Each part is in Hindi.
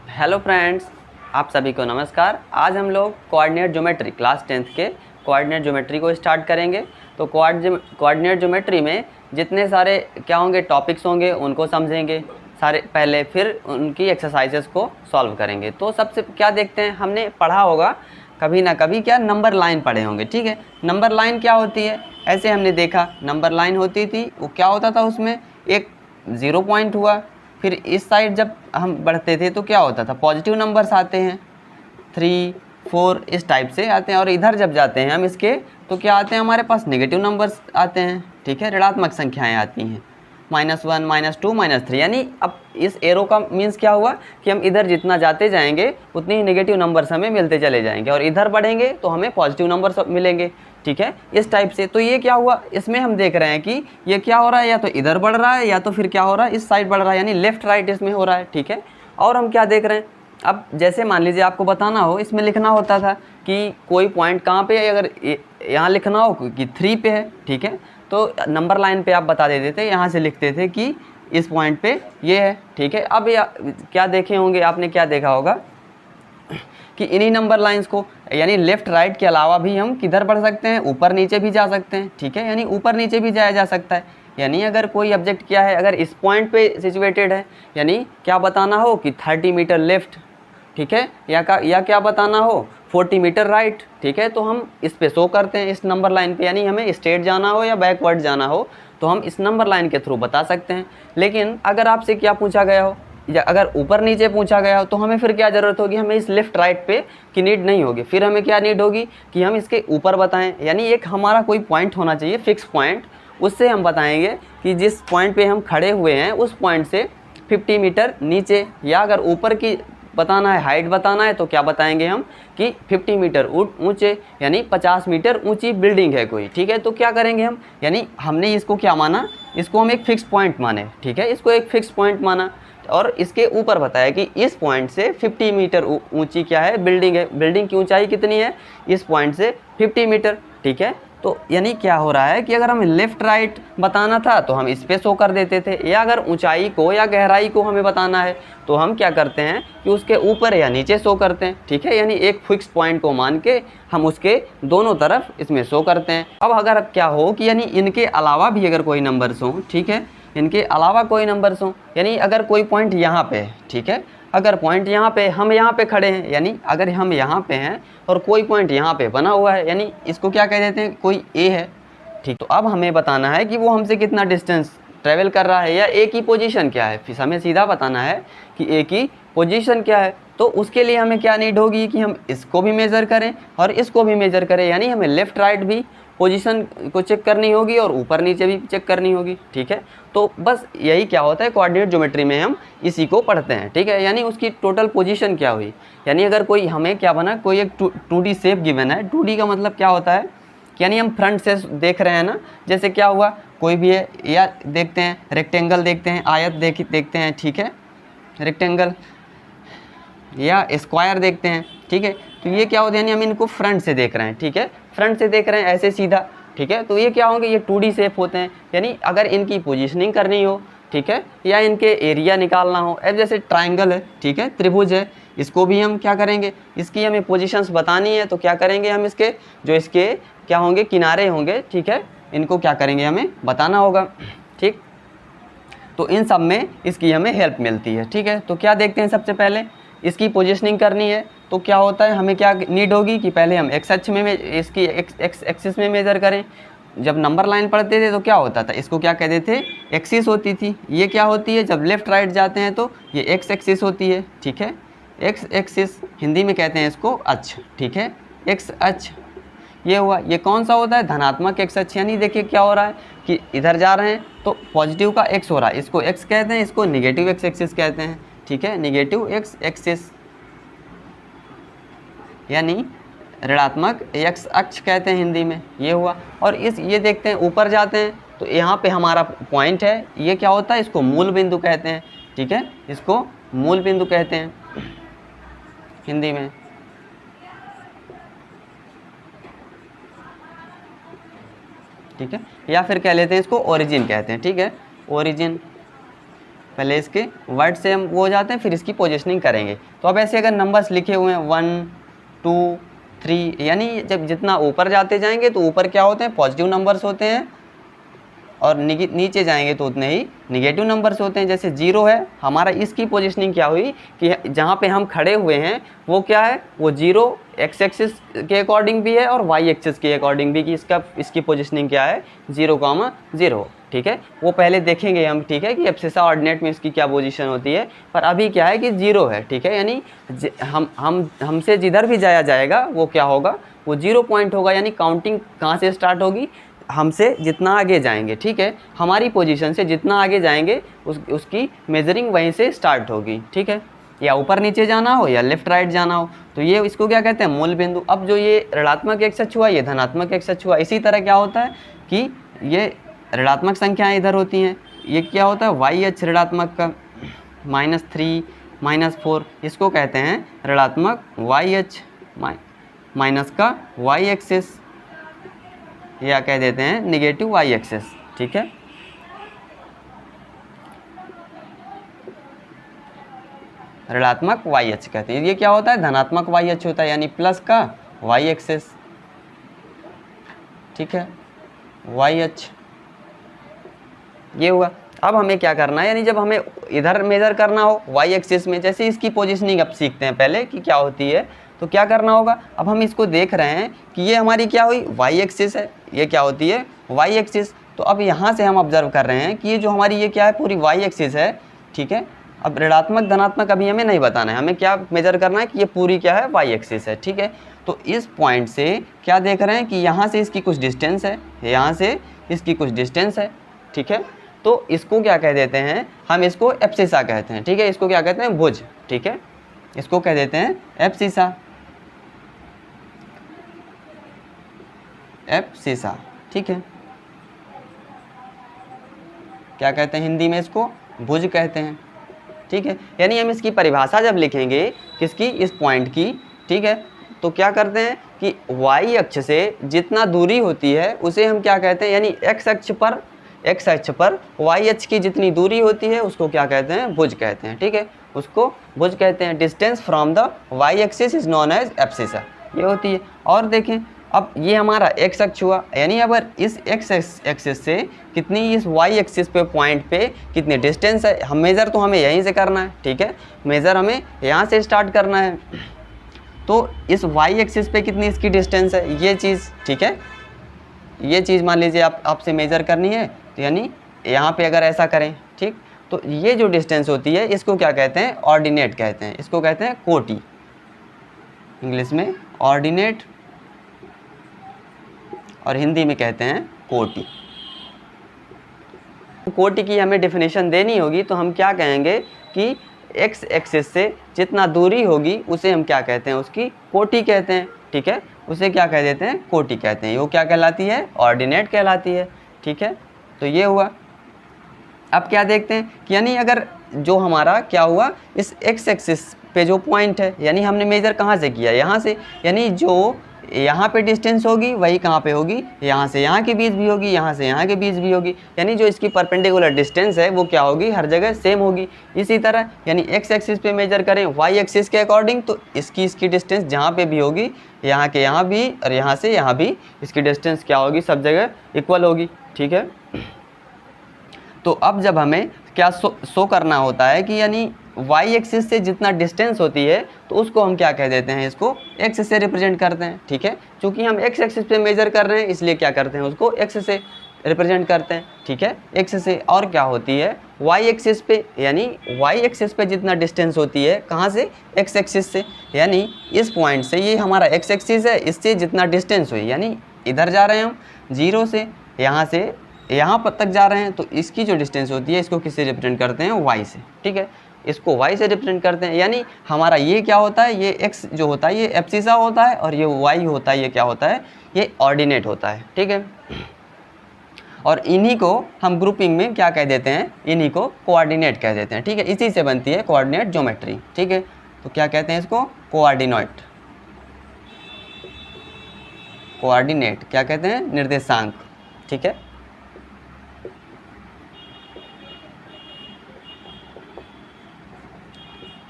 हेलो फ्रेंड्स, आप सभी को नमस्कार। आज हम लोग कोऑर्डिनेट ज्योमेट्री क्लास 10th के कोऑर्डिनेट ज्योमेट्री को स्टार्ट करेंगे। तो कोऑर्डिनेट ज्योमेट्री में जितने सारे क्या होंगे टॉपिक्स होंगे उनको समझेंगे सारे पहले, फिर उनकी एक्सरसाइजेस को सॉल्व करेंगे। तो सबसे क्या देखते हैं, हमने पढ़ा होगा कभी ना कभी क्या नंबर लाइन पढ़े होंगे। ठीक है, नंबर लाइन क्या होती है, ऐसे हमने देखा नंबर लाइन होती थी। वो क्या होता था, उसमें एक 0 पॉइंट हुआ, फिर इस साइड जब हम बढ़ते थे तो क्या होता था, पॉजिटिव नंबर्स आते हैं 3, 4 इस टाइप से आते हैं। और इधर जब जाते हैं हम इसके तो क्या आते हैं, हमारे पास नेगेटिव नंबर्स आते हैं। ठीक है, ऋणात्मक संख्याएं आती हैं, -1, -2, -3। यानी अब इस एरो का मीन्स क्या हुआ कि हम इधर जितना जाते जाएंगे उतनी ही नेगेटिव नंबर्स हमें मिलते चले जाएंगे, और इधर बढ़ेंगे तो हमें पॉजिटिव नंबर्स मिलेंगे। ठीक है, इस टाइप से। तो ये क्या हुआ, इसमें हम देख रहे हैं कि ये क्या हो रहा है, या तो इधर बढ़ रहा है या तो फिर क्या हो रहा है, इस साइड बढ़ रहा है, यानी लेफ्ट राइट इसमें हो रहा है। ठीक है, और हम क्या देख रहे हैं, अब जैसे मान लीजिए आपको बताना हो, इसमें लिखना होता था कि कोई पॉइंट कहाँ पे है, अगर यहाँ लिखना हो कि 3 पे है। ठीक है, तो नंबर लाइन पे आप बता देते थे, यहाँ से लिखते थे कि इस पॉइंट पे ये है। ठीक है, अब क्या देखे होंगे आपने, क्या देखा होगा कि इन्हीं नंबर लाइंस को, यानी लेफ़्ट राइट के अलावा भी हम किधर बढ़ सकते हैं, ऊपर नीचे भी जा सकते हैं। ठीक है, यानी ऊपर नीचे भी जाया जा सकता है। यानी अगर कोई ऑब्जेक्ट क्या है, अगर इस पॉइंट पे सिचुएटेड है, यानी क्या बताना हो कि 30 मीटर लेफ़्ट, ठीक है, या क्या बताना हो 40 मीटर राइट। ठीक है, तो हम इस पे शो करते हैं, इस नंबर लाइन पे। यानी हमें स्ट्रेट जाना हो या बैकवर्ड जाना हो तो हम इस नंबर लाइन के थ्रू बता सकते हैं। लेकिन अगर आपसे क्या पूछा गया हो, या अगर ऊपर नीचे पूछा गया हो, तो हमें फिर क्या ज़रूरत होगी, हमें इस लेफ़्ट राइट पे की नीड नहीं होगी। फिर हमें क्या नीड होगी कि हम इसके ऊपर बताएं। यानी एक हमारा कोई पॉइंट होना चाहिए, फिक्स पॉइंट, उससे हम बताएंगे कि जिस पॉइंट पे हम खड़े हुए हैं उस पॉइंट से 50 मीटर नीचे, या अगर ऊपर की बताना है, हाइट बताना है, तो क्या बताएंगे हम कि 50 मीटर ऊंचे, यानी 50 मीटर ऊंची बिल्डिंग है कोई। ठीक है, तो क्या करेंगे हम, यानी हमने इसको क्या माना, इसको हम एक फिक्स पॉइंट माने। ठीक है, इसको एक फिक्स पॉइंट माना, और इसके ऊपर बताया कि इस पॉइंट से 50 मीटर ऊंची क्या है, बिल्डिंग है। बिल्डिंग की ऊंचाई कितनी है, इस पॉइंट से 50 मीटर। ठीक है, तो यानी क्या हो रहा है कि अगर हमें लेफ़्ट राइट बताना था तो हम इस पे शो कर देते थे, या अगर ऊंचाई को या गहराई को हमें बताना है तो हम क्या करते हैं कि उसके ऊपर या नीचे शो करते हैं। ठीक है, यानी एक फिक्स पॉइंट को मान के हम उसके दोनों तरफ इसमें शो करते हैं। अब अगर क्या हो कि यानी इनके अलावा भी अगर कोई नंबर्स हों, ठीक है, इनके अलावा कोई नंबर्स हों, यानी अगर कोई पॉइंट यहाँ पे है, ठीक है, अगर पॉइंट यहाँ पे, हम यहाँ पे खड़े हैं, यानी अगर हम यहाँ पे हैं और कोई पॉइंट यहाँ पे बना हुआ है, यानी इसको क्या कह देते हैं, कोई ए है। ठीक, तो अब हमें बताना है कि वो हमसे कितना डिस्टेंस ट्रेवल कर रहा है, या ए की पोजीशन क्या है। फिर हमें सीधा बताना है कि ए की पोजीशन क्या है। तो उसके लिए हमें क्या नीड होगी कि हम इसको भी मेज़र करें और इसको भी मेज़र करें, यानी हमें लेफ़्ट राइट भी पोजीशन को चेक करनी होगी और ऊपर नीचे भी चेक करनी होगी। ठीक है, तो बस यही क्या होता है, कोऑर्डिनेट ज्योमेट्री में हम इसी को पढ़ते हैं। ठीक है, यानी उसकी टोटल पोजीशन क्या हुई, यानी अगर कोई हमें क्या बना, कोई एक 2D शेप गिवन है। 2D का मतलब क्या होता है, यानी हम फ्रंट से देख रहे हैं ना, जैसे क्या हुआ, कोई भी है, या देखते हैं रेक्टेंगल, देखते हैं आयत, देखते हैं। ठीक है, रेक्टेंगल या स्क्वायर देखते हैं। ठीक है, तो ये क्या होता है, यानी हम इनको फ्रंट से देख रहे हैं। ठीक है, फ्रंट से देख रहे हैं ऐसे सीधा। ठीक है, तो ये क्या होंगे, ये 2D शेप होते हैं। यानी अगर इनकी पोजीशनिंग करनी हो, ठीक है, या इनके एरिया निकालना हो, अब जैसे ट्राइंगल है, ठीक है, त्रिभुज है, इसको भी हम क्या करेंगे, इसकी हमें पोजीशंस बतानी है, तो क्या करेंगे हम, इसके जो इसके क्या होंगे, किनारे होंगे, ठीक है, इनको क्या करेंगे, हमें बताना होगा। ठीक, तो इन सब में इसकी हमें हेल्प मिलती है। ठीक है, तो क्या देखते हैं, सबसे पहले इसकी पोजीशनिंग करनी है तो क्या होता है, हमें क्या नीड होगी कि पहले हम एक्स अक्ष में इसकी एक्स एक्सिस में मेज़र करें। जब नंबर लाइन पढ़ते थे तो क्या होता था, इसको क्या कहते थे, एक्सिस होती थी। ये क्या होती है, जब लेफ़्ट राइट जाते हैं तो ये एक्स एक्सिस होती है। ठीक है, एक्स एक्सिस हिंदी में कहते हैं इसको अक्ष। ठीक है, एक्स अक्ष ये हुआ। ये कौन सा होता है, धनात्मक एक्स अक्ष। यानी देखिए क्या हो रहा है कि इधर जा रहे हैं तो पॉजिटिव का एक्स हो रहा है, इसको एक्स कहते हैं, इसको निगेटिव एक्स एक्सिस कहते हैं। ठीक है, निगेटिव एक्स एक्सिस यानी ऋणात्मक एक्स अक्ष कहते हैं हिंदी में, ये हुआ। और ये देखते हैं ऊपर जाते हैं तो यहाँ पे हमारा पॉइंट है, ये क्या होता है, इसको मूल बिंदु कहते हैं। ठीक है, इसको मूल बिंदु कहते हैं हिंदी में। ठीक है, या फिर कह लेते हैं इसको ओरिजिन कहते हैं। ठीक है, ओरिजिन पहले इसके वर्ड से हम वो हो जाते हैं, फिर इसकी पोजिशनिंग करेंगे। तो अब ऐसे अगर नंबर्स लिखे हुए हैं 1 2 3, यानी जब जितना ऊपर जाते जाएंगे तो ऊपर क्या होते हैं, पॉजिटिव नंबर्स होते हैं, और नीचे जाएंगे तो उतने ही निगेटिव नंबर्स होते हैं। जैसे 0 है हमारा, इसकी पोजीशनिंग क्या हुई कि जहाँ पे हम खड़े हुए हैं वो क्या है, वो 0 एक्स एक्सिस के अकॉर्डिंग भी है और वाई एक्सिस के अकॉर्डिंग भी, कि इसकी पोजीशनिंग क्या है 0,0, ठीक है। वो पहले देखेंगे हम, ठीक है, कि एब्सिसा ऑर्डिनेट में इसकी क्या पोजीशन होती है। पर अभी क्या है कि 0 है, ठीक है, यानी हमसे जिधर भी जाया जाएगा वो क्या होगा, वो 0 पॉइंट होगा। यानी काउंटिंग कहाँ से स्टार्ट होगी, हमसे जितना आगे जाएंगे, ठीक है, हमारी पोजीशन से जितना आगे जाएंगे उसकी मेजरिंग वहीं से स्टार्ट होगी, ठीक है। या ऊपर नीचे जाना हो या लेफ्ट राइट जाना हो, तो ये इसको क्या कहते हैं, मूल बिंदु। अब जो ये ऋणात्मक एक्स अक्ष हुआ, ये धनात्मक एक्स अक्ष हुआ। इसी तरह क्या होता है कि ये ऋणात्मक संख्याएं इधर होती हैं, ये क्या होता है वाई अक्ष ऋणात्मक का, -3 -4, इसको कहते हैं ऋणात्मक वाई अक्ष, माइनस का वाई एक्सिस, या कह देते हैं निगेटिव वाई एक्सिस, ठीक है। ऋणात्मक वाई अक्ष कहते हैं। ये क्या होता है, धनात्मक वाई अक्ष होता है, यानी प्लस का वाई एक्सिस, ठीक है, वाई अक्ष ये हुआ। अब हमें क्या करना है, यानी जब हमें इधर मेजर करना हो वाई एक्सिस में, जैसे इसकी पोजीशनिंग अब सीखते हैं पहले कि क्या होती है, तो क्या करना होगा। अब हम इसको देख रहे हैं कि ये हमारी क्या हुई, वाई एक्सिस है, ये क्या होती है वाई एक्सिस। तो अब यहाँ से हम ऑब्जर्व कर रहे हैं कि ये जो हमारी ये क्या है, पूरी वाई एक्सिस है, ठीक है। अब ऋणात्मक धनात्मक अभी हमें नहीं बताना है, हमें क्या मेजर करना है कि ये पूरी क्या है वाई एक्सिस है, ठीक है। तो इस पॉइंट से क्या देख रहे हैं कि यहाँ से इसकी कुछ डिस्टेंस है, यहाँ से इसकी कुछ डिस्टेंस है, ठीक है। तो इसको क्या कह देते हैं, हम इसको एब्सिसा कहते हैं, ठीक है। इसको क्या कहते हैं, भुज, ठीक है, इसको कह देते हैं एब्सिसा, एब्सिसा, ठीक है। क्या कहते हैं हिंदी में, इसको भुज कहते हैं, ठीक है। यानी हम इसकी परिभाषा जब लिखेंगे किसकी, इस पॉइंट की, ठीक है, तो क्या करते हैं कि वाई अक्ष से जितना दूरी होती है उसे हम क्या कहते हैं, यानी एक्स अक्ष पर वाई अक्ष की जितनी दूरी होती है उसको क्या कहते हैं, भुज कहते हैं, ठीक है, उसको भुज कहते हैं। Distance from the Y axis is known as abscissa, ये होती है। और देखें अब ये हमारा एक्स अक्ष हुआ, यानी अगर इस एक्स एक्सिस से कितनी, इस वाई एक्सिस पे पॉइंट पे कितनी डिस्टेंस है, हम मेज़र तो हमें यहीं से करना है, ठीक है, मेज़र हमें यहाँ से स्टार्ट करना है। तो इस वाई एक्सिस पे कितनी इसकी डिस्टेंस है, ये चीज़, ठीक है, ये चीज़ मान लीजिए आपसे मेज़र करनी है, तो यानी यहाँ पे अगर ऐसा करें, ठीक, तो ये जो डिस्टेंस होती है इसको क्या कहते हैं, ऑर्डिनेट कहते हैं, इसको कहते हैं कोटि, इंग्लिश में ऑर्डिनेट और हिंदी में कहते हैं कोटि। कोटि की हमें डेफिनेशन देनी होगी, तो हम क्या कहेंगे कि एक्स एक्सिस से जितना दूरी होगी उसे हम क्या कहते हैं, उसकी कोटि कहते हैं, ठीक है, उसे क्या कह देते हैं, कोटि कहते हैं। वो क्या कहलाती है, ऑर्डिनेट कहलाती है, ठीक है। तो ये हुआ। अब क्या देखते हैं कि यानी अगर जो हमारा क्या हुआ, इस एक्स एक्सिस पे जो पॉइंट है, यानी हमने मेजर कहाँ से किया, यहाँ से, यानी जो यहाँ पे डिस्टेंस होगी वही कहाँ पे होगी, यहाँ से यहाँ के बीच भी होगी, यहाँ से यहाँ के बीच भी होगी, यानी जो इसकी परपेंडिकुलर डिस्टेंस है वो क्या होगी, हर जगह सेम होगी। इसी तरह यानी एक्स एक्सिस पे मेजर करें वाई एक्सिस के अकॉर्डिंग, तो इसकी डिस्टेंस जहाँ पे भी होगी, यहाँ के यहाँ भी और यहाँ से यहाँ भी, इसकी डिस्टेंस क्या होगी, सब जगह इक्वल होगी, ठीक है। तो अब जब हमें क्या शो करना होता है कि यानी वाई एक्सिस से जितना डिस्टेंस होती है तो उसको हम क्या कह देते हैं, इसको एक्स से रिप्रेजेंट करते हैं, ठीक है। चूँकि हम एक्स एक्सिस पे मेजर कर रहे हैं इसलिए क्या करते हैं, उसको एक्स से रिप्रेजेंट करते हैं, ठीक है, एक्स से। और क्या होती है वाई एक्सिस पे, यानी वाई एक्सिस पे जितना डिस्टेंस होती है, कहाँ से, एक्स एक्सिस से, यानी इस पॉइंट से, ये हमारा एक्स एक्सिस है, इससे जितना डिस्टेंस हुई, यानी इधर जा रहे हैं हम 0 से यहाँ से यहाँ पर तक जा रहे हैं, तो इसकी जो डिस्टेंस होती है इसको किससे रिप्रेजेंट करते हैं, वाई से, ठीक है, इसको y से रिप्रेजेंट करते हैं। यानी हमारा ये क्या होता है, ये x जो होता है ये एब्सिसा होता है, और ये y होता है, ये क्या होता है, ये ऑर्डिनेट होता है, ठीक है। और इन्हीं को हम ग्रुपिंग में क्या कह देते हैं, इन्हीं को कोऑर्डिनेट कह देते हैं, ठीक है। इसी से बनती है कोऑर्डिनेट ज्योमेट्री, ठीक है। तो क्या कहते हैं इसको, कोऑर्डिनेट, कोऑर्डिनेट क्या कहते हैं, निर्देशांक, ठीक है।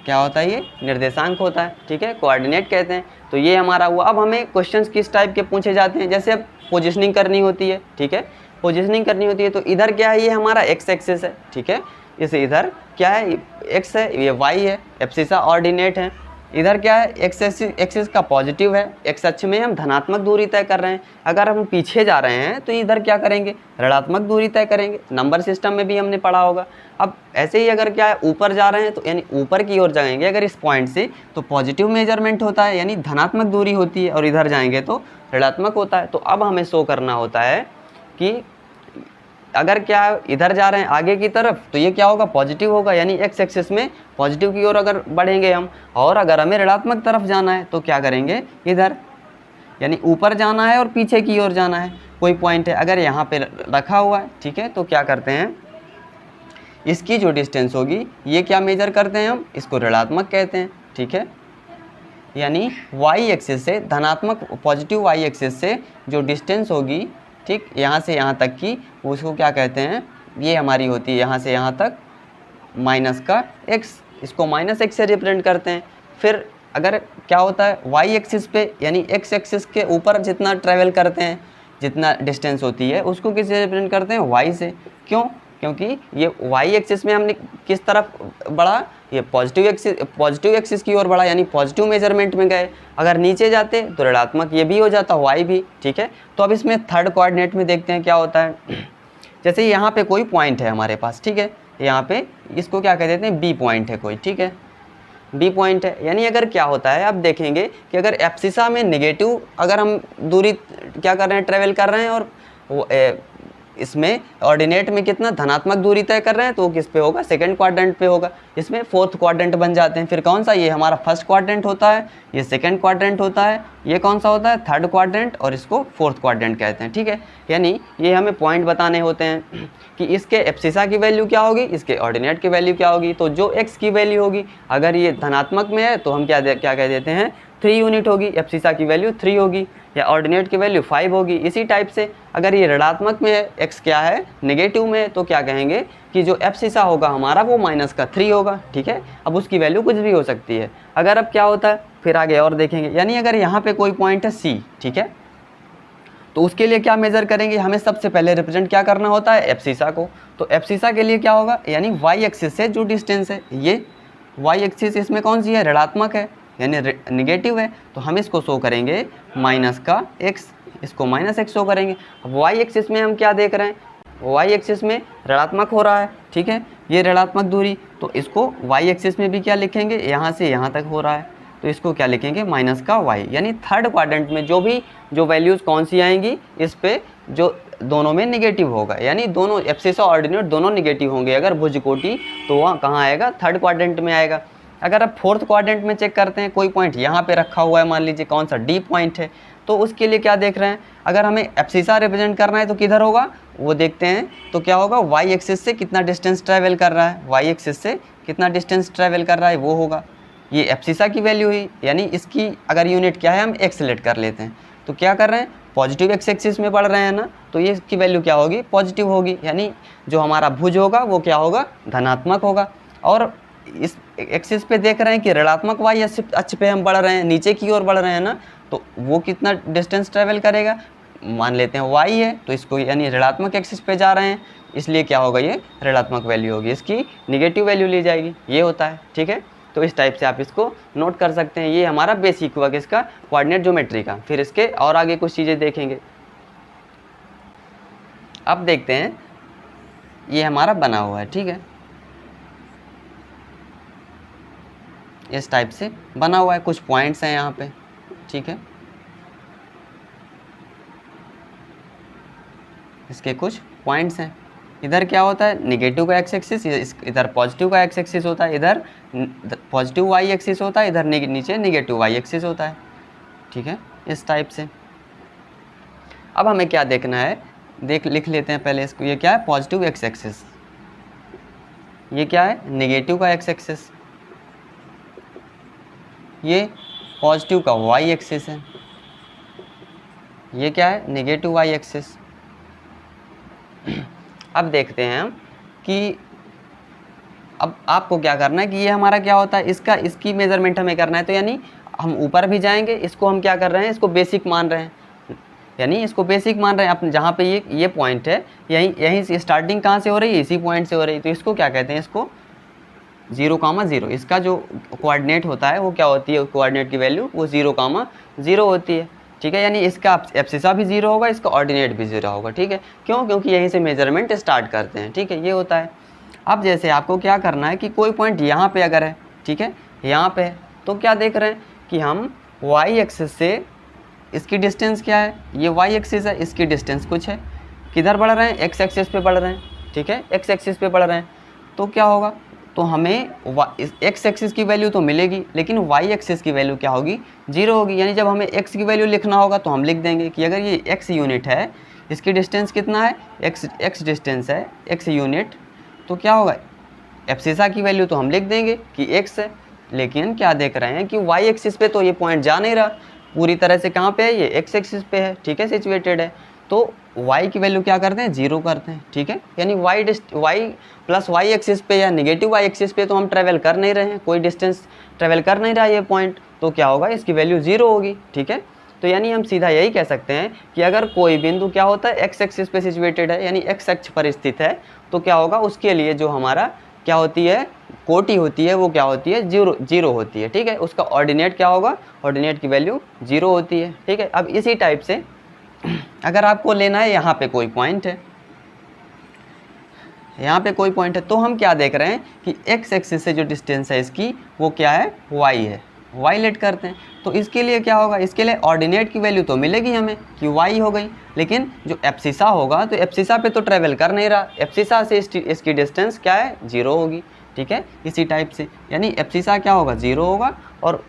क्या होता है, ये निर्देशांक होता है, ठीक है, कोऑर्डिनेट कहते हैं। तो ये हमारा हुआ। अब हमें क्वेश्चंस किस टाइप के पूछे जाते हैं, जैसे अब पोजिशनिंग करनी होती है, ठीक है, पोजिशनिंग करनी होती है। तो इधर क्या है, ये हमारा एक्स एक्सिस है, ठीक है, इसे इधर क्या है, एक्स है, ये वाई है, एब्सिसा ऑर्डिनेट है। इधर क्या है, एक्स एक्सिस का पॉजिटिव है, एक्स अक्ष में हम धनात्मक दूरी तय कर रहे हैं। अगर हम पीछे जा रहे हैं तो इधर क्या करेंगे, ऋणात्मक दूरी तय करेंगे। नंबर सिस्टम में भी हमने पढ़ा होगा। अब ऐसे ही अगर क्या है, ऊपर जा रहे हैं तो यानी ऊपर की ओर जाएंगे अगर इस पॉइंट से, तो पॉजिटिव मेजरमेंट होता है, यानी धनात्मक दूरी होती है, और इधर जाएंगे तो ऋणात्मक होता है। तो अब हमें शो करना होता है कि अगर क्या इधर जा रहे हैं आगे की तरफ, तो ये क्या होगा, पॉजिटिव होगा, यानी एक्स एक्सिस में पॉजिटिव की ओर अगर बढ़ेंगे हम। और अगर हमें ऋणात्मक तरफ जाना है तो क्या करेंगे, इधर, यानी ऊपर जाना है और पीछे की ओर जाना है। कोई पॉइंट है अगर यहाँ पे रखा हुआ है, ठीक है, तो क्या करते हैं, इसकी जो डिस्टेंस होगी ये क्या मेजर करते हैं हम, इसको ऋणात्मक कहते हैं, ठीक है। यानी वाई एक्सिस से धनात्मक पॉजिटिव वाई एक्सिस से जो डिस्टेंस होगी, ठीक, यहाँ से यहाँ तक की, उसको क्या कहते हैं, ये हमारी होती है यहाँ से यहाँ तक माइनस का एक्स, इसको माइनस एक्स से रिप्रेजेंट करते हैं। फिर अगर क्या होता है, वाई एक्सिस पे यानी एक्स एक्सिस के ऊपर जितना ट्रैवल करते हैं, जितना डिस्टेंस होती है, उसको किससे रिप्रेजेंट करते हैं, वाई से। क्यों, क्योंकि ये वाई एक्सिस में हमने किस तरफ बढ़ा, ये पॉजिटिव एक्सिस की ओर बढ़ा, यानी पॉजिटिव मेजरमेंट में गए। अगर नीचे जाते तो ऋणात्मक ये भी हो जाता, वाई भी, ठीक है। तो अब इसमें थर्ड कोऑर्डिनेट में देखते हैं क्या होता है। जैसे यहाँ पे कोई पॉइंट है हमारे पास, ठीक है, यहाँ पे इसको क्या कह देते हैं, बी पॉइंट है कोई, ठीक है, बी पॉइंट है। यानी अगर क्या होता है, अब देखेंगे कि अगर एब्सिसा में नेगेटिव अगर हम दूरी क्या कर रहे हैं, ट्रेवल कर रहे हैं, और वो इसमें ऑर्डिनेट में कितना धनात्मक दूरी तय कर रहे हैं, तो वो किस पे होगा, सेकंड क्वाड्रेंट पे होगा। इसमें फोर्थ क्वाड्रेंट बन जाते हैं। फिर कौन सा, ये हमारा फर्स्ट क्वाड्रेंट होता है, ये सेकंड क्वाड्रेंट होता है, ये कौन सा होता है, थर्ड क्वाड्रेंट, और इसको फोर्थ क्वाड्रेंट कहते हैं, ठीक है। यानी ये हमें पॉइंट बताने होते हैं कि इसके एब्सिसा की वैल्यू क्या होगी, इसके ऑर्डिनेट की वैल्यू क्या होगी। तो जो एक्स की वैल्यू होगी, अगर ये धनात्मक में है तो हम क्या कह देते हैं, 3 यूनिट होगी, एब्सिसा की वैल्यू 3 होगी, या ऑर्डिनेट की वैल्यू 5 होगी। इसी टाइप से अगर ये ऋणात्मक में है, एक्स क्या है, नेगेटिव में है, तो क्या कहेंगे कि जो एब्सिसा होगा हमारा वो माइनस का 3 होगा, ठीक है। अब उसकी वैल्यू कुछ भी हो सकती है। अगर अब क्या होता है, फिर आगे और देखेंगे, यानी अगर यहाँ पे कोई पॉइंट है सी, ठीक है, तो उसके लिए क्या मेजर करेंगे, हमें सबसे पहले रिप्रेजेंट क्या करना होता है, एब्सिसा को। तो एब्सिसा के लिए क्या होगा, यानी वाई एक्सिस से जो डिस्टेंस है, ये वाई एक्सिस इसमें कौन सी है, ऋणात्मक है, यानी नेगेटिव है, तो हम इसको शो करेंगे माइनस का एक्स, इसको माइनस एक्स शो करेंगे। अब वाई एक्सिस में हम क्या देख रहे हैं, वाई एक्सिस में ऋणात्मक हो रहा है, ठीक है, ये ऋणात्मक दूरी, तो इसको वाई एक्सिस में भी क्या लिखेंगे, यहाँ से यहाँ तक हो रहा है, तो इसको क्या लिखेंगे, माइनस का वाई। यानी थर्ड क्वाड्रेंट में जो वैल्यूज़ कौन सी आएंगी, इस पे जो दोनों में निगेटिव होगा, यानी दोनों एब्सिसा ऑर्डिनेट दोनों निगेटिव होंगे। अगर भुजकोटि तो वहाँ कहाँ आएगा, थर्ड क्वाड्रेंट में आएगा। अगर आप फोर्थ क्वाड्रेंट में चेक करते हैं, कोई पॉइंट यहाँ पे रखा हुआ है, मान लीजिए कौन सा, डी पॉइंट है, तो उसके लिए क्या देख रहे हैं, अगर हमें एब्सिसा रिप्रेजेंट करना है तो किधर होगा, वो देखते हैं, तो क्या होगा, वाई एक्सिस से कितना डिस्टेंस ट्रैवल कर रहा है, वाई एक्सिस से कितना डिस्टेंस ट्रैवल कर रहा है वो होगा, ये एब्सिसा की वैल्यू हुई। यानी इसकी अगर यूनिट क्या है, हम एक्स सेलेक्ट कर लेते हैं, तो क्या कर रहे हैं, पॉजिटिव एक्स एक्सिस में बढ़ रहे हैं ना, तो ये इसकी वैल्यू क्या होगी, पॉजिटिव होगी। यानी जो हमारा भुज होगा वो क्या होगा, धनात्मक होगा। और इस एक्सिस पे देख रहे हैं कि ऋणात्मक वाई अक्ष पे हम बढ़ रहे हैं, नीचे की ओर बढ़ रहे हैं ना, तो वो कितना डिस्टेंस ट्रैवल करेगा, मान लेते हैं वाई है, तो इसको यानी ऋणात्मक एक्सिस पे जा रहे हैं, इसलिए क्या होगा, ये ऋणात्मक वैल्यू होगी, इसकी निगेटिव वैल्यू ली जाएगी, ये होता है, ठीक है। तो इस टाइप से आप इसको नोट कर सकते हैं। ये हमारा बेसिक हुआ किसका, कोऑर्डिनेट ज्योमेट्री का। फिर इसके और आगे कुछ चीज़ें देखेंगे। अब देखते हैं, ये हमारा बना हुआ है, ठीक है, इस टाइप से बना हुआ है, कुछ पॉइंट्स हैं यहाँ पे, ठीक है, इसके कुछ पॉइंट्स हैं। इधर क्या होता है, निगेटिव का एक्स एक्सिस, इधर पॉजिटिव का एक्स एक्सिस होता है, इधर पॉजिटिव वाई एक्सिस होता है, इधर नीचे निगेटिव वाई एक्सिस होता है, ठीक है, इस टाइप से। अब हमें क्या देखना है, लिख लेते हैं पहले इसको। ये क्या है, पॉजिटिव एक्स एक्सिस, ये क्या है, निगेटिव का एक्स एक्सिस, ये पॉजिटिव का वाई एक्सिस है, ये क्या है, नेगेटिव वाई एक्सिस। अब देखते हैं हम कि अब आपको क्या करना है कि ये हमारा क्या होता है, इसकी मेज़रमेंट हमें करना है। तो यानी हम ऊपर भी जाएंगे, इसको हम क्या कर रहे हैं, इसको बेसिक मान रहे हैं, यानी इसको बेसिक मान रहे हैं। अपने जहाँ पे ये पॉइंट है, यहीं से स्टार्टिंग कहाँ से हो रही है, इसी पॉइंट से हो रही है। तो इसको क्या कहते हैं, इसको 0,0। इसका जो कोऑर्डिनेट होता है वो क्या होती है, कोऑर्डिनेट की वैल्यू वो 0,0 होती है। ठीक है, यानी इसका एब्सिसा भी 0 होगा, इसका ऑर्डिनेट भी 0 होगा। ठीक है, क्यों, क्योंकि यहीं से मेजरमेंट स्टार्ट करते हैं। ठीक है, ये होता है। अब जैसे आपको क्या करना है कि कोई पॉइंट यहाँ पे अगर है, ठीक है, यहाँ पे है, तो क्या देख रहे हैं कि हम y एक्सिस से इसकी डिस्टेंस क्या है, ये y एक्सिस है, इसकी डिस्टेंस कुछ है, किधर बढ़ रहे हैं, x एक्सिस पे बढ़ रहे हैं। ठीक है, x एक्सिस पे बढ़ रहे हैं, तो क्या होगा, तो हमें x एक्सिस की वैल्यू तो मिलेगी, लेकिन y एक्सिस की वैल्यू क्या होगी, 0 होगी। यानी जब हमें x की वैल्यू लिखना होगा तो हम लिख देंगे कि अगर ये x यूनिट है, इसकी डिस्टेंस कितना है, x डिस्टेंस है, x यूनिट, तो क्या होगा, एब्सिसा की वैल्यू तो हम लिख देंगे कि x है। लेकिन क्या देख रहे हैं कि y एक्सिस पे तो ये पॉइंट जा नहीं रहा, पूरी तरह से कहाँ पे है, ये x एक्सिस पे है। ठीक है, सिचुएटेड है, तो y की वैल्यू क्या करते हैं, 0 करते हैं। ठीक है, यानी y प्लस y एक्सिस पे या नेगेटिव y एक्सिस पे तो हम ट्रैवल कर नहीं रहे हैं, कोई डिस्टेंस ट्रैवल कर नहीं रहा ये पॉइंट, तो क्या होगा, इसकी वैल्यू 0 होगी। ठीक है, तो यानी हम सीधा यही कह सकते हैं कि अगर कोई बिंदु क्या होता है, x एक्सिस पे सिचुएटेड है, यानी x अक्ष पर स्थित है, तो क्या होगा, उसके लिए जो हमारा क्या होती है, कोटि होती है, वो क्या होती है, 0 होती है। ठीक है, उसका ऑर्डिनेट क्या होगा, ऑर्डिनेट की वैल्यू 0 होती है। ठीक है, अब इसी टाइप से अगर आपको लेना है, यहाँ पे कोई पॉइंट है, यहाँ पे कोई पॉइंट है, तो हम क्या देख रहे हैं कि x एक्सिस से जो डिस्टेंस है इसकी, वो क्या है, y है, y लेट करते हैं। तो इसके लिए क्या होगा, इसके लिए ऑर्डिनेट की वैल्यू तो मिलेगी हमें कि y हो गई, लेकिन जो एब्सिसा होगा, तो एब्सिसा पे तो ट्रैवल कर नहीं रहा, एब्सिसा से इसकी डिस्टेंस क्या है, 0 होगी। ठीक है, इसी टाइप से यानी एब्सिसा क्या होगा, 0 होगा, और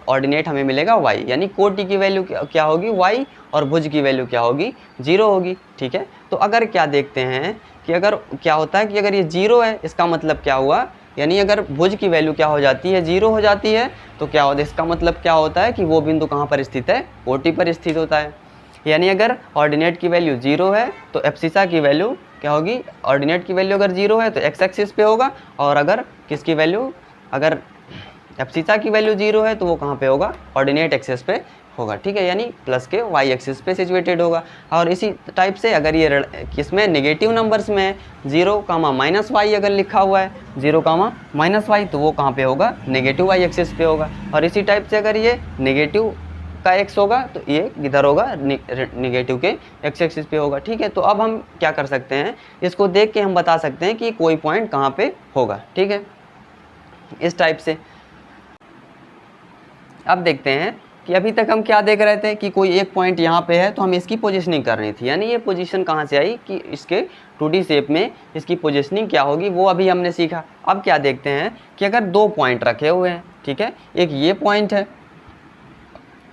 ऑर्डिनेट हमें मिलेगा y, यानी कोटि की वैल्यू क्या होगी, y, और भुज की वैल्यू क्या होगी, 0 होगी। ठीक है, तो अगर क्या देखते हैं कि अगर क्या होता है कि अगर ये 0 है, इसका मतलब क्या हुआ, यानी अगर भुज की वैल्यू क्या हो जाती है, 0 हो जाती है, तो क्या होता है, इसका मतलब क्या होता है कि वो बिंदु कहाँ पर स्थित है, कोटि पर स्थित होता है। यानी अगर ऑर्डिनेट की वैल्यू 0 है तो एब्सिसा की वैल्यू क्या होगी, ऑर्डिनेट की वैल्यू अगर 0 है तो x एक्सिस पे होगा, और अगर किसकी वैल्यू, अगर एब्सिसा की वैल्यू 0 है तो वो कहाँ पे होगा, ऑर्डिनेट एक्सिस पे होगा। ठीक है, यानी प्लस के y एक्सिस पे सिचुएटेड होगा। और इसी टाइप से अगर ये किसमें, नेगेटिव नंबर्स में 0, -y अगर लिखा हुआ है, 0, -y, तो वो कहाँ पे होगा, नेगेटिव y एक्सिस पे होगा। और इसी टाइप से अगर ये नेगेटिव का x होगा तो ये इधर होगा, नेगेटिव के x एक्सिस पे होगा। ठीक है, तो अब हम क्या कर सकते हैं, इसको देख के हम बता सकते हैं कि कोई पॉइंट कहाँ पे होगा। ठीक है, इस टाइप से। अब देखते हैं कि अभी तक हम क्या देख रहे थे कि कोई एक पॉइंट यहाँ पे है, तो हमें इसकी पोजीशनिंग करनी थी, यानी ये पोजीशन कहाँ से आई कि इसके 2D शेप में इसकी पोजीशनिंग क्या होगी, वो अभी हमने सीखा। अब क्या देखते हैं कि अगर 2 पॉइंट रखे हुए हैं, ठीक है, एक ये पॉइंट है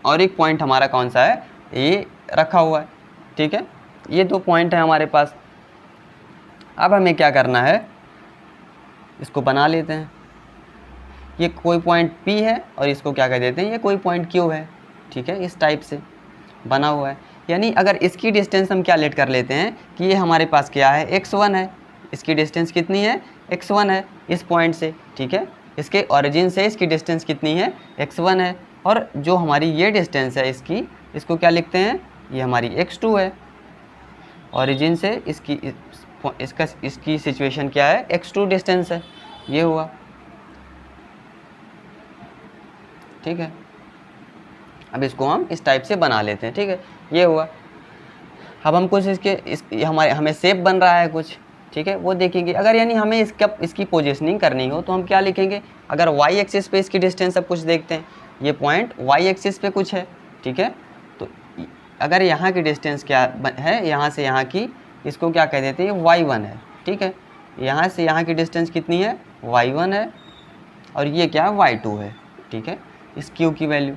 और एक पॉइंट हमारा कौन सा है, ये रखा हुआ है। ठीक है, ये 2 पॉइंट है हमारे पास। अब हमें क्या करना है, इसको बना लेते हैं। ये कोई पॉइंट P है और इसको क्या कह देते हैं, ये कोई पॉइंट Q है। ठीक है, इस टाइप से बना हुआ है। यानी अगर इसकी डिस्टेंस हम क्या लेट कर लेते हैं कि ये हमारे पास क्या है, x1 है, इसकी डिस्टेंस कितनी है, x1 है इस पॉइंट से। ठीक है, इसके ओरिजिन से इसकी डिस्टेंस कितनी है, x1 है, और जो हमारी ये डिस्टेंस है इसकी, इसको क्या लिखते हैं, ये हमारी x2 है। ओरिजिन से इसकी सिचुएशन क्या है, x2 डिस्टेंस है, ये हुआ। ठीक है, अब इसको हम इस टाइप से बना लेते हैं। ठीक है, ये हुआ। अब हम कुछ हमें शेप बन रहा है कुछ, ठीक है, वो देखेंगे। अगर यानी हमें इसकी पोजीशनिंग करनी हो तो हम क्या लिखेंगे, अगर y एक्सिस पे इसकी डिस्टेंस सब कुछ देखते हैं, ये पॉइंट y एक्सिस पे कुछ है। ठीक है, तो अगर यहाँ की डिस्टेंस क्या है, यहाँ से यहाँ की, इसको क्या कह देते हैं, y1 है। ठीक है, यहाँ से यहाँ की डिस्टेंस कितनी है, y1 है, और ये क्या है, y2 है। ठीक है, इस Q की वैल्यू,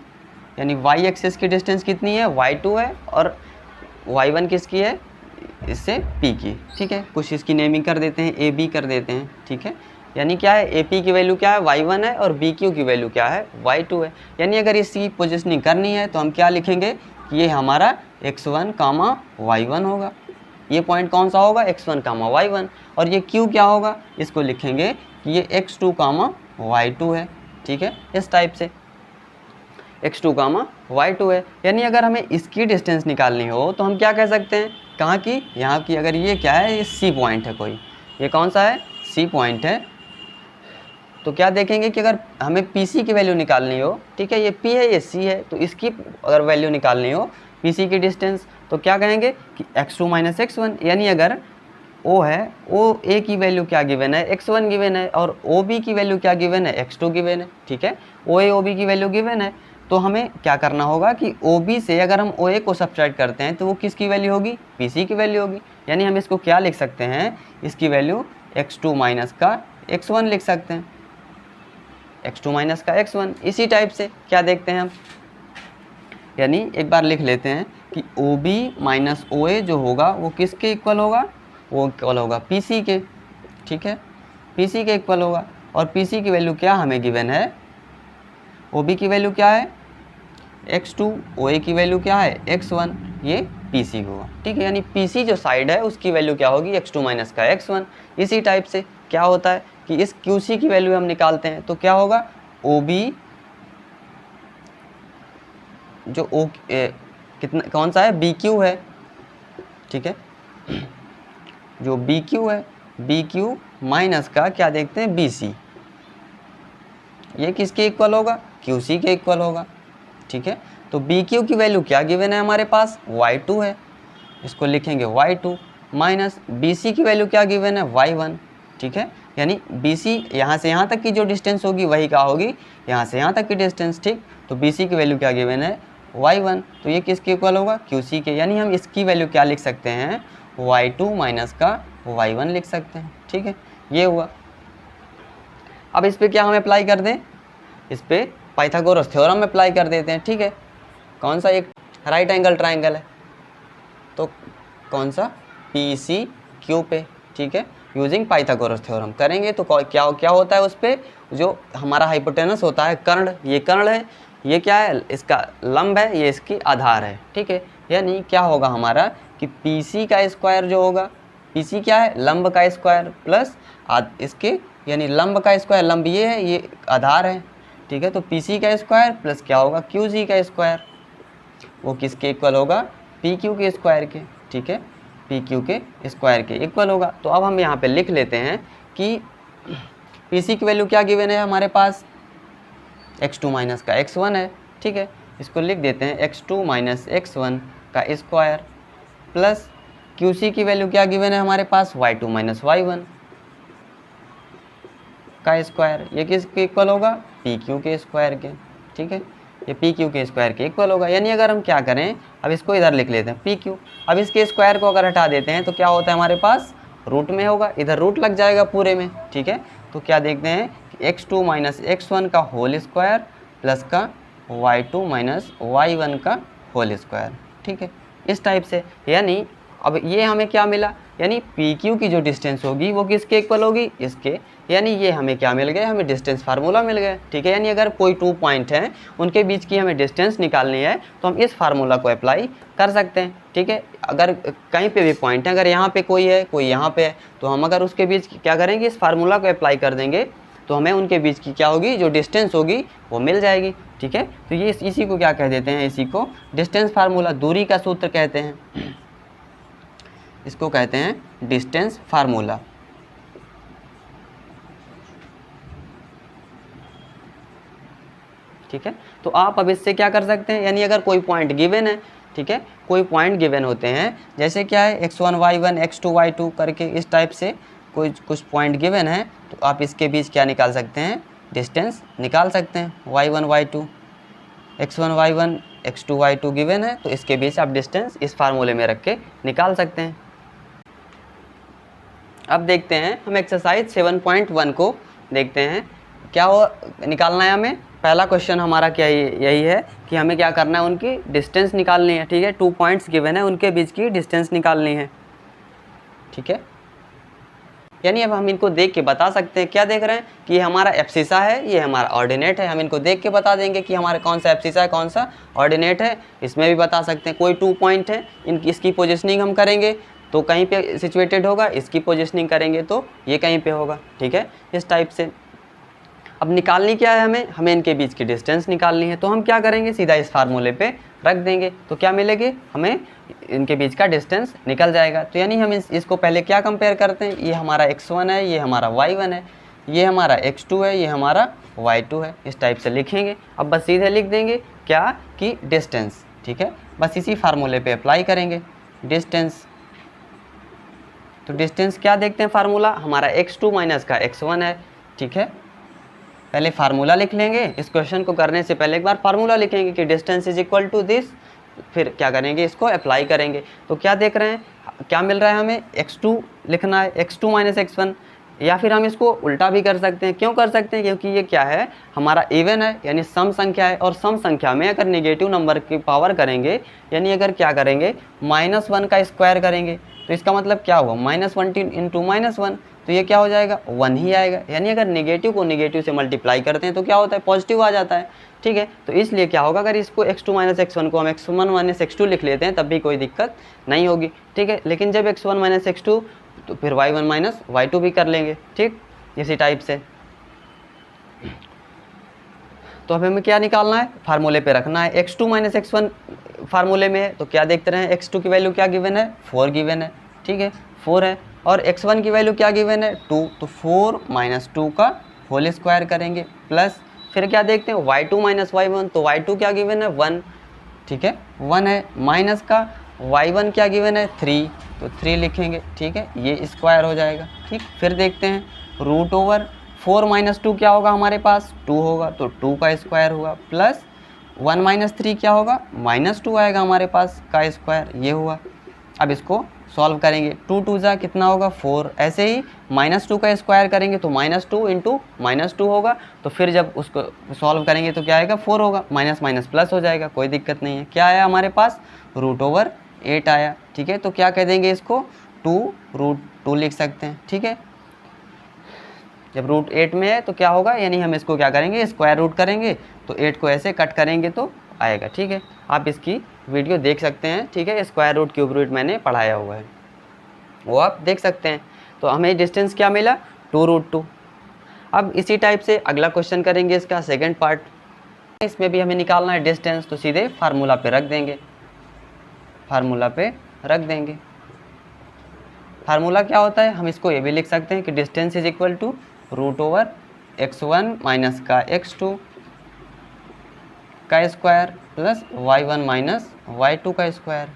यानी y एक्सिस की डिस्टेंस कितनी है, y2 है, और y1 किसकी है, इससे P की। ठीक है, कुछ इसकी नेमिंग कर देते हैं, AB कर देते हैं। ठीक है, यानी क्या है, AP की वैल्यू क्या है, y1 है, और BQ की वैल्यू क्या है, y2 है। यानी अगर इसकी पोजीशनिंग करनी है तो हम क्या लिखेंगे कि ये हमारा x1, y1 होगा। ये पॉइंट कौन सा होगा, x1, y1, और ये Q क्या होगा, इसको लिखेंगे कि कि ये x2 कामा y2 है, ठीक है, इस टाइप से x2 कामा y2 है। यानी अगर हमें इसकी डिस्टेंस निकालनी हो तो हम क्या कह सकते हैं, कहाँ की, यहाँ की। अगर ये क्या है, ये C पॉइंट है, कोई ये कौन सा है, C पॉइंट है, तो क्या देखेंगे कि अगर हमें PC की वैल्यू निकालनी हो, ठीक है, ये P है ये C है, तो इसकी अगर वैल्यू निकालनी हो PC की डिस्टेंस, तो क्या कहेंगे कि x2 माइनस x1। यानी अगर O है, OA की वैल्यू क्या गिवन है, x1 गिवन है, और OB की वैल्यू क्या गिवन है, x2 गिवन है, ठीक है, OA OB की वैल्यू गिवन है। तो हमें क्या करना होगा कि OB से अगर हम OA को सब्ट्रैक्ट करते हैं तो वो किसकी वैल्यू होगी, PC की वैल्यू होगी। यानी हम इसको क्या लिख सकते हैं, इसकी वैल्यू x2 माइनस का x1 लिख सकते हैं, x2 माइनस का x1। इसी टाइप से क्या देखते हैं हम, यानी एक बार लिख लेते हैं कि OB माइनस OA जो होगा वो किसके इक्वल होगा, वो इक्वल होगा PC के, ठीक है, PC के इक्वल होगा। और PC की वैल्यू क्या हमें गिवन है, OB की वैल्यू क्या है x2, OA की वैल्यू क्या है x1, ये PC होगा, ठीक है। यानी PC जो साइड है उसकी वैल्यू क्या होगी, x2 माइनस का x1। इसी टाइप से क्या होता है कि इस QC की वैल्यू हम निकालते हैं तो क्या होगा, OB जो कितना कौन सा है, BQ है, ठीक है, जो BQ है, BQ माइनस का क्या देखते हैं, BC, ये किसके इक्वल होगा, QC के इक्वल होगा, ठीक है। तो BQ की वैल्यू क्या गिवन है हमारे पास, y2 है, इसको लिखेंगे y2 माइनस BC की वैल्यू क्या गिवन है, y1, ठीक है। यानी BC यहाँ से यहाँ तक की जो डिस्टेंस होगी वही क्या होगी, यहाँ से यहाँ तक की डिस्टेंस, ठीक। तो BC की वैल्यू क्या गिवन है, y1, तो ये किसके इक्वल होगा, QC के। यानी हम इसकी वैल्यू क्या लिख सकते हैं, y2 माइनस का y1 लिख सकते हैं, ठीक है, ये हुआ। अब इस पर क्या हम अप्लाई कर दें, इस पर पाइथागोरस थ्योरम अप्लाई कर देते हैं, ठीक है। कौन सा, एक राइट एंगल ट्राइंगल है, तो कौन सा, PCQ पे, ठीक है, यूजिंग पाइथागोरस थ्योरम करेंगे तो क्या क्या होता है, उस पर जो हमारा हाइपोटेनस होता है, कर्ण, ये कर्ण है, ये क्या है, इसका लंब है, ये इसकी आधार है, ठीक है। यानी क्या होगा हमारा कि PC का स्क्वायर जो होगा, PC क्या है, लंब का स्क्वायर प्लस इसके, यानी लंब का स्क्वायर, लंब ये है, ये आधार है, ठीक है। तो PC का स्क्वायर प्लस क्या होगा, QC का स्क्वायर, वो किसके इक्वल होगा, PQ के स्क्वायर के, ठीक है, PQ के स्क्वायर के इक्वल होगा। तो अब हम यहाँ पे लिख लेते हैं कि PC की वैल्यू क्या गिवन है हमारे पास, x2 माइनस का x1 है, ठीक है, इसको लिख देते हैं x2 माइनस x1 का स्क्वायर प्लस QC की वैल्यू क्या गिवन है हमारे पास, y2 माइनस y1 का स्क्वायर, ये किसके इक्वल होगा, PQ के स्क्वायर के, ठीक है, ये PQ के स्क्वायर के इक्वल होगा। यानी अगर हम क्या करें, अब इसको इधर लिख लेते हैं PQ, अब इसके स्क्वायर को अगर हटा देते हैं तो क्या होता है हमारे पास, रूट में होगा, इधर रूट लग जाएगा पूरे में, ठीक है। तो क्या देखते हैं कि x2 माइनस x1 का होल स्क्वायर प्लस का y2 माइनस y1 का होल स्क्वायर, ठीक है, इस टाइप से। यानी अब ये हमें क्या मिला, यानी PQ की जो डिस्टेंस होगी वो किसके इक्वल होगी, इसके। यानी ये हमें क्या मिल गया, हमें डिस्टेंस फार्मूला मिल गया, ठीक है। यानी अगर कोई 2 पॉइंट हैं उनके बीच की हमें डिस्टेंस निकालनी है तो हम इस फार्मूला को अप्लाई कर सकते हैं, ठीक है। अगर कहीं पे भी पॉइंट है, अगर यहाँ पे कोई है, कोई यहाँ पे है, तो हम अगर उसके बीच क्या करेंगे, इस फार्मूला को अप्लाई कर देंगे तो हमें उनके बीच की क्या होगी, जो डिस्टेंस होगी वो मिल जाएगी, ठीक है। तो ये इसी को क्या कह देते हैं, इसी को डिस्टेंस फार्मूला, दूरी का सूत्र कहते हैं, इसको कहते हैं डिस्टेंस फार्मूला, ठीक है। तो आप अब इससे क्या कर सकते हैं, यानी अगर कोई पॉइंट गिवन है, ठीक है, कोई पॉइंट गिवन होते हैं, जैसे क्या है x1 y1 x2 y2 करके इस टाइप से कोई कुछ पॉइंट गिवन है, तो आप इसके बीच क्या निकाल सकते हैं, डिस्टेंस निकाल सकते हैं, y1 y2 x1 y1 x2 y2 given है, तो इसके बीच आप डिस्टेंस इस फार्मूले में रख के निकाल सकते हैं। अब देखते हैं हम एक्सरसाइज 7.1 को देखते हैं, क्या हो निकालना है हमें। पहला क्वेश्चन हमारा क्या यही है कि हमें क्या करना है, उनकी डिस्टेंस निकालनी है, ठीक है। 2 पॉइंट्स गिवन है, उनके बीच की डिस्टेंस निकालनी है, ठीक है। यानी अब हम इनको देख के बता सकते हैं, क्या देख रहे हैं कि ये हमारा एब्सिसा है, ये हमारा ऑर्डिनेट है, हम इनको देख के बता देंगे कि हमारा कौन सा एब्सिसा है, कौन सा ऑर्डिनेट है। इसमें भी बता सकते हैं, कोई 2 पॉइंट है, इसकी पोजिशनिंग हम करेंगे तो कहीं पे सिचुएटेड होगा, इसकी पोजिशनिंग करेंगे तो ये कहीं पे होगा, ठीक है, इस टाइप से। अब निकालनी क्या है, हमें इनके बीच की डिस्टेंस निकालनी है, तो हम क्या करेंगे, सीधा इस फार्मूले पे रख देंगे, तो क्या मिलेगी, हमें इनके बीच का डिस्टेंस निकल जाएगा। तो यानी हम इसको पहले क्या कंपेयर करते हैं, ये हमारा x1 है, ये हमारा y1 है, ये हमारा x2 है, ये हमारा y2 है, इस टाइप से लिखेंगे। अब बस सीधे लिख देंगे क्या कि डिस्टेंस, ठीक है, बस इसी फार्मूले पे अप्लाई करेंगे डिस्टेंस। तो डिस्टेंस क्या देखते हैं, फार्मूला हमारा x2 माइनस का x1 है, ठीक है। पहले फार्मूला लिख लेंगे, इस क्वेश्चन को करने से पहले एक बार फार्मूला लिखेंगे कि distance is equal to this, फिर क्या करेंगे, इसको अप्लाई करेंगे। तो क्या देख रहे हैं, क्या मिल रहा है हमें, x2 लिखना है, x2 माइनस x1, या फिर हम इसको उल्टा भी कर सकते हैं। क्यों कर सकते हैं, क्योंकि ये क्या है, हमारा इवन है, यानी सम संख्या है, और सम संख्या में अगर नेगेटिव नंबर की पावर करेंगे, यानी अगर क्या करेंगे, -1 का स्क्वायर करेंगे, तो इसका मतलब क्या हुआ, -1 इंटू -1, तो ये क्या हो जाएगा, 1 ही आएगा। यानी अगर नेगेटिव को नेगेटिव से मल्टीप्लाई करते हैं तो क्या होता है, पॉजिटिव आ जाता है, ठीक है। तो इसलिए क्या होगा, अगर इसको x2 माइनस x1 को हम x1 माइनस x2 लिख लेते हैं तब भी कोई दिक्कत नहीं होगी, ठीक है। लेकिन जब x1 माइनस x2 तो फिर y1 माइनस y2 भी कर लेंगे, ठीक, इसी टाइप से। तो अब हमें क्या निकालना है, फार्मूले पे रखना है, x2 माइनस x1 फार्मूले में है, तो क्या देखते रहे, x2 की वैल्यू क्या गिवन है, 4 गिवन है, ठीक है, 4 है, और x1 की वैल्यू क्या गिवन है, 2, तो 4 माइनस 2 का होल स्क्वायर करेंगे, प्लस फिर क्या देखते हैं, y2 माइनस y1, तो y2 क्या गिवन है, 1, ठीक है, 1 है, माइनस का y1 क्या गिवन है, 3, तो 3 लिखेंगे, ठीक है, ये स्क्वायर हो जाएगा, ठीक। फिर देखते हैं, रूट ओवर 4 माइनस 2 क्या होगा हमारे पास, 2 होगा, तो 2 का स्क्वायर हुआ, प्लस 1 माइनस 3 क्या होगा, -2 आएगा हमारे पास का स्क्वायर, ये हुआ। अब इसको सॉल्व करेंगे, 2 2 जा कितना होगा, 4, ऐसे ही -2 का स्क्वायर करेंगे तो -2 इंटू -2 होगा, तो फिर जब उसको सॉल्व करेंगे तो क्या आएगा, 4 होगा, माइनस माइनस प्लस हो जाएगा, कोई दिक्कत नहीं है। क्या आया हमारे पास, √8 आया, ठीक है। तो क्या कह देंगे इसको, 2√2 लिख सकते हैं, ठीक है। जब √8 में है तो क्या होगा, यानी हम इसको क्या करेंगे, स्क्वायर रूट करेंगे, तो 8 को ऐसे कट करेंगे तो आएगा, ठीक है। आप इसकी वीडियो देख सकते हैं, ठीक है, स्क्वायर रूट क्यूब रूट मैंने पढ़ाया हुआ है, वो आप देख सकते हैं। तो हमें डिस्टेंस क्या मिला, 2√2। अब इसी टाइप से अगला क्वेश्चन करेंगे, इसका सेकंड पार्ट, इसमें भी हमें निकालना है डिस्टेंस, तो सीधे फार्मूला पे रख देंगे, फार्मूला पे रख देंगे। फार्मूला क्या होता है, हम इसको ये भी लिख सकते हैं कि distance is equal to √x1 minus का x2 का square plus y1 minus y2 का स्क्वायर,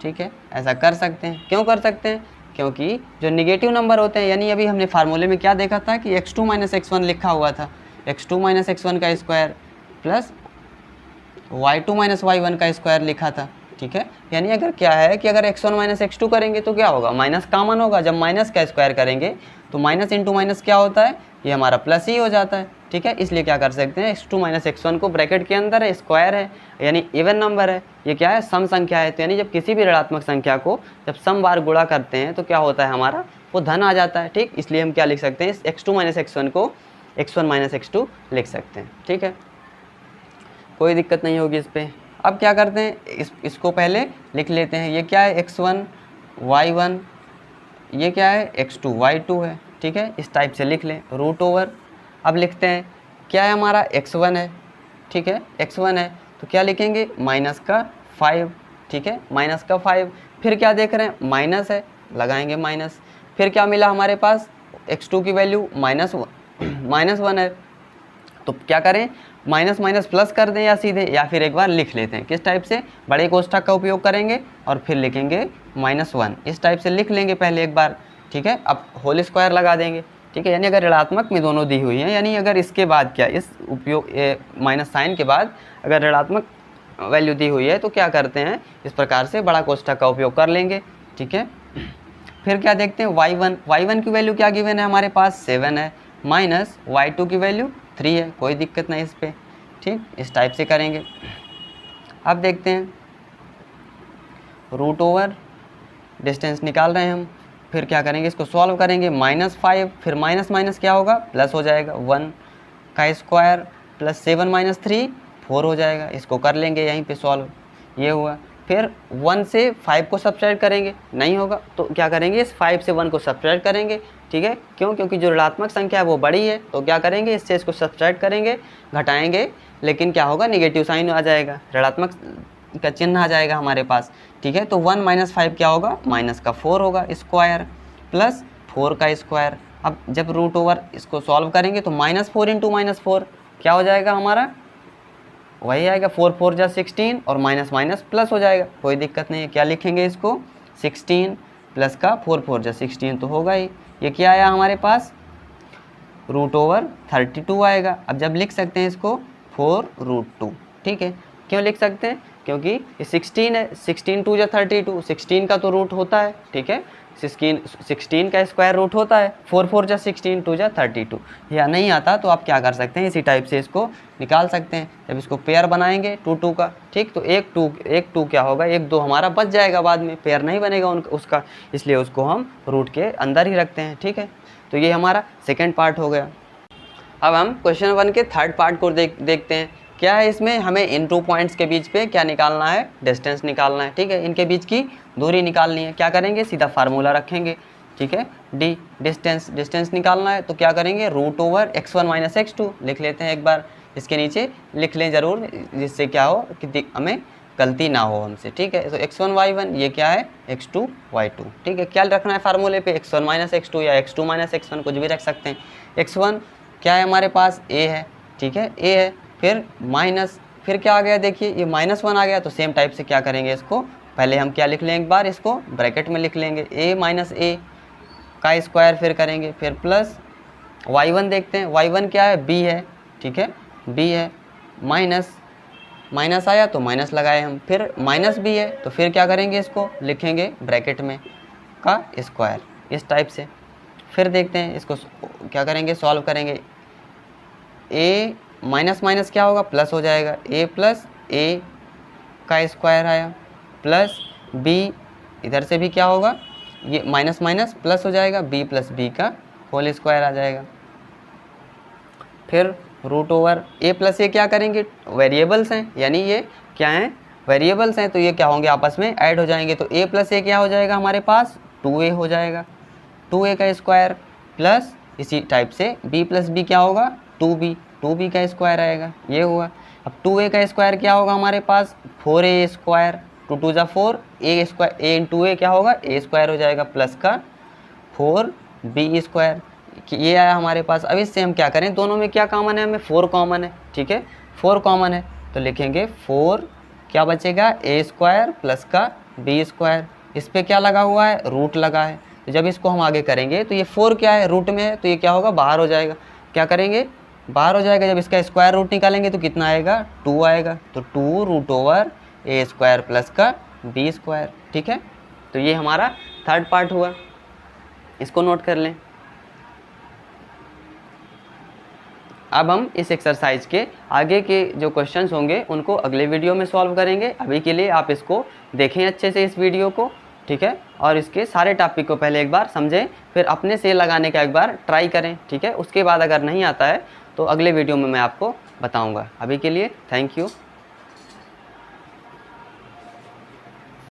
ठीक है, ऐसा कर सकते हैं। क्यों कर सकते हैं, क्योंकि जो निगेटिव नंबर होते हैं, यानी अभी हमने फार्मूले में क्या देखा था कि x2 माइनस x1 लिखा हुआ था, x2 माइनस x1 का square plus y2 minus y1 का स्क्वायर लिखा था, ठीक है। यानी अगर क्या है कि अगर x1 माइनस x2 करेंगे तो क्या होगा, माइनस कॉमन होगा, जब माइनस का स्क्वायर करेंगे तो माइनस इंटू माइनस क्या होता है, ये हमारा प्लस ही हो जाता है, ठीक है। इसलिए क्या कर सकते हैं, x2 माइनस x1 को ब्रैकेट के अंदर है, स्क्वायर है, यानी इवन नंबर है, ये क्या है, सम संख्या है, तो यानी जब किसी भी ऋणात्मक संख्या को जब सम बार गुणा करते हैं तो क्या होता है, हमारा वो धन आ जाता है, ठीक। इसलिए हम क्या लिख सकते हैं, x2 माइनस x1 को x1 माइनस x2 लिख सकते हैं, ठीक है, कोई दिक्कत नहीं होगी इस पर। अब क्या करते हैं, इसको पहले लिख लेते हैं, ये क्या है, x1 y1, ये क्या है, x2 y2 है, ठीक है, इस टाइप से लिख लें, रूट ओवर। अब लिखते हैं, क्या है हमारा x1 है, ठीक है, x1 है, तो क्या लिखेंगे, माइनस का 5, ठीक है, माइनस का 5, फिर क्या देख रहे हैं, माइनस है, लगाएंगे माइनस, फिर क्या मिला हमारे पास, x2 की वैल्यू -1 है, तो क्या करें, माइनस माइनस प्लस कर दें या सीधे, या फिर एक बार लिख लेते हैं, किस टाइप से, बड़े कोष्ठक का उपयोग करेंगे और फिर लिखेंगे -1, इस टाइप से लिख लेंगे पहले एक बार, ठीक है। अब होल स्क्वायर लगा देंगे, ठीक है, यानी अगर ऋणात्मक में दोनों दी हुई हैं, यानी अगर इसके बाद क्या, इस उपयोग माइनस साइन के बाद अगर ऋणात्मक वैल्यू दी हुई है तो क्या करते हैं, इस प्रकार से बड़ा कोष्ठक का उपयोग कर लेंगे, ठीक है। फिर क्या देखते हैं, y1 की वैल्यू क्या गिवन है हमारे पास, 7 है, माइनस y2 की वैल्यू 3 है, कोई दिक्कत नहीं इस पर, ठीक, इस टाइप से करेंगे। अब देखते हैं, रूट ओवर डिस्टेंस निकाल रहे हैं हम, फिर क्या करेंगे, इसको सॉल्व करेंगे, -5, फिर माइनस माइनस क्या होगा, प्लस हो जाएगा, 1 का स्क्वायर प्लस 7 माइनस 3 4 हो जाएगा, इसको कर लेंगे यहीं पे सॉल्व, ये हुआ। फिर 1 से 5 को सब्ट्रैक्ट करेंगे, नहीं होगा तो क्या करेंगे, इस 5 से 1 को सब्ट्रैक्ट करेंगे, ठीक है। क्यों? क्योंकि जो ऋणात्मक संख्या है वो बड़ी है, तो क्या करेंगे, इससे इसको सब्ट्रैक्ट करेंगे, घटाएंगे, लेकिन क्या होगा, निगेटिव साइन आ जाएगा, ऋणात्मक का चिन्ह आ जाएगा हमारे पास, ठीक है। तो 1 - 5 क्या होगा, माइनस का 4 होगा स्क्वायर प्लस 4 का स्क्वायर। अब जब रूट ओवर इसको सॉल्व करेंगे तो -4 × -4 क्या हो जाएगा हमारा, वही आएगा 4 × 4 = 16 और माइनस माइनस प्लस हो जाएगा, कोई दिक्कत नहीं है। क्या लिखेंगे इसको, 16 प्लस का 4 × 4 = 16 तो होगा ही। ये क्या आया हमारे पास, √32 आएगा। अब जब लिख सकते हैं इसको 4√2, ठीक है। क्यों लिख सकते हैं, क्योंकि ये 16 है, 16 × 2 = 32, 16 का तो रूट होता है, ठीक है, 16 का स्क्वायर रूट होता है, 4 × 4 = 16, 2 = 32। या नहीं आता तो आप क्या कर सकते हैं, इसी टाइप से इसको निकाल सकते हैं। जब इसको पेयर बनाएंगे 2 2 का, ठीक, तो एक टू क्या होगा, 1 2 हमारा बच जाएगा, बाद में पेयर नहीं बनेगा उसका, इसलिए उसको हम रूट के अंदर ही रखते हैं, ठीक है। तो ये हमारा सेकेंड पार्ट हो गया। अब हम क्वेश्चन 1 के थर्ड पार्ट को देखते हैं। क्या है इसमें, हमें इन 2 पॉइंट्स के बीच पे क्या निकालना है, डिस्टेंस निकालना है, ठीक है, इनके बीच की दूरी निकालनी है। क्या करेंगे, सीधा फार्मूला रखेंगे, ठीक है, डी डिस्टेंस निकालना है, तो क्या करेंगे, √(x1 - x2) लिख लेते हैं एक बार, इसके नीचे लिख लें ज़रूर, जिससे क्या हो कि हमें गलती ना हो हमसे, ठीक है। तो x1 y1 ये क्या है, x2 y2, ठीक है। क्या रखना है फार्मूले पे, x1 - x2 या x2 - x1 कुछ भी रख सकते हैं। x1 क्या है हमारे पास, a है, ठीक है, a है, फिर माइनस, फिर क्या आ गया, देखिए ये -1 आ गया, तो सेम टाइप से क्या करेंगे, इसको पहले हम क्या लिख लें, एक बार इसको ब्रैकेट में लिख लेंगे, a - a का स्क्वायर, फिर करेंगे, फिर प्लस y1 देखते हैं, y1 क्या है, b है, ठीक है, b है, माइनस आया तो माइनस लगाए हम, फिर -b है, तो फिर क्या करेंगे, इसको लिखेंगे ब्रैकेट में का स्क्वायर, इस टाइप से। फिर देखते हैं इसको क्या करेंगे, सॉल्व करेंगे, a माइनस क्या होगा, प्लस हो जाएगा, a + a का स्क्वायर आया, प्लस b, इधर से भी क्या होगा, ये माइनस प्लस हो जाएगा, b + b का होल स्क्वायर आ जाएगा। फिर √(a + a) क्या करेंगे, वेरिएबल्स हैं, यानी ये क्या हैं, वेरिएबल्स हैं, तो ये क्या होंगे, आपस में ऐड हो जाएंगे, तो a + a क्या हो जाएगा हमारे पास, 2a हो जाएगा, 2a का स्क्वायर, प्लस इसी टाइप से b + b क्या होगा, 2b का स्क्वायर आएगा, ये हुआ। अब 2a का स्क्वायर क्या होगा हमारे पास, 4a square, 2 2 = 4, a square, a × a क्या होगा, a स्क्वायर हो जाएगा, प्लस का 4b स्क्वायर, ये आया हमारे पास। अब इससे हम क्या करें, दोनों में क्या कॉमन है, हमें 4 कॉमन है, ठीक है, 4 कॉमन है, तो लिखेंगे 4 क्या बचेगा, a स्क्वायर प्लस का b स्क्वायर, इस पर क्या लगा हुआ है, रूट लगा है, तो जब इसको हम आगे करेंगे तो ये 4 क्या है, रूट में है, तो ये क्या होगा, बाहर हो जाएगा, क्या करेंगे, बाहर हो जाएगा। जब इसका स्क्वायर रूट निकालेंगे तो कितना आएगा, 2 आएगा, तो 2√(a स्क्वायर प्लस का b स्क्वायर, ठीक है। तो ये हमारा थर्ड पार्ट हुआ, इसको नोट कर लें। अब हम इस एक्सरसाइज के आगे के जो क्वेश्चंस होंगे उनको अगले वीडियो में सॉल्व करेंगे। अभी के लिए आप इसको देखें अच्छे से इस वीडियो को, ठीक है, और इसके सारे टॉपिक को पहले एक बार समझें, फिर अपने से लगाने का एक बार ट्राई करें, ठीक है। उसके बाद अगर नहीं आता है तो अगले वीडियो में मैं आपको बताऊंगा। अभी के लिए थैंक यू।